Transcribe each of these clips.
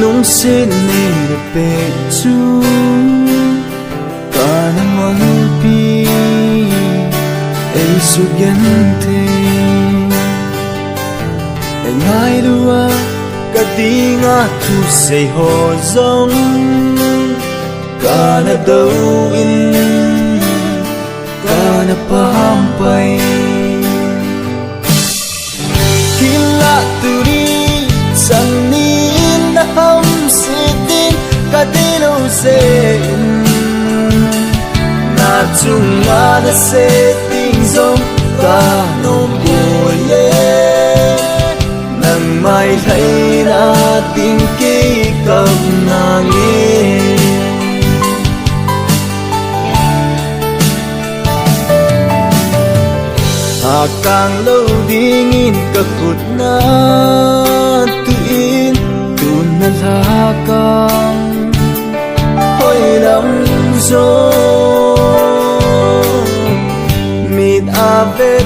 lung se ne pe chu kana malupi ei su gente ei ngai lua ka dinga thu se ho zong kana dau in kana paham pai kila turi sang ni na ham se tin ka dilo se na chung na se ting zong ka nom bùi lê nang mai thấy na tiếng ký cầm na nghe càng lâu đi nghìn cả cột na tin tuôn na la càng hồi năm gió mịt vết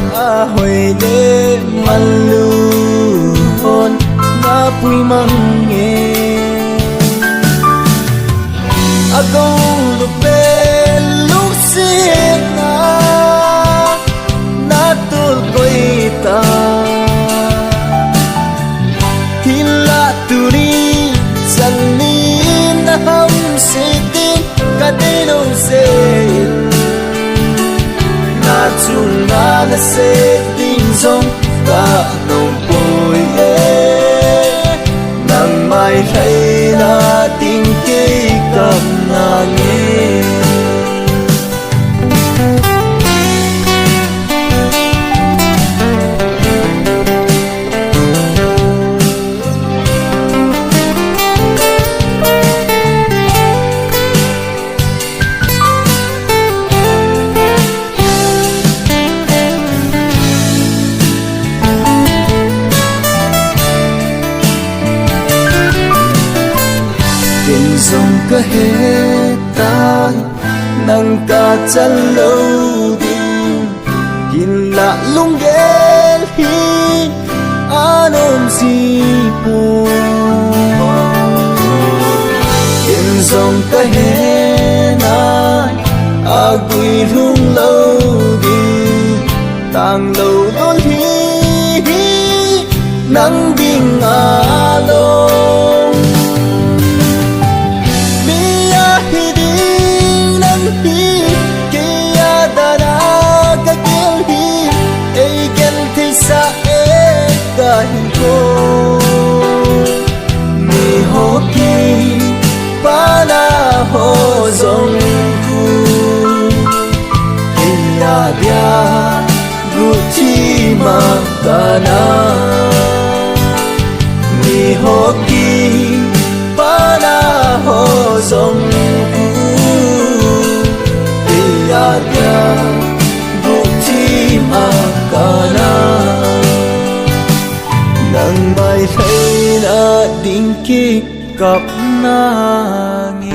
hồi đê man lu hôn na pui mang nghe câu lúc bên lúc xin ta hila turi sanni na ham se tin ka de no se na chung na se tin zong ka nong poi e nang mai thấy na tin ke kam na nghe dòng ca hết ta nang ca chân lâu đi nhìn lạ lung ghé hi anom si po nhìn dòng ca hết na agui lung lâu đi tang lâu đón hi nang ding along mi ho ki pa na ho zong ku ya dia gu chi ma ka na mi ho ki pa na ho zong ku ya dia gu chi ma ka na nang mai thấy na đinh kia gặp na nghe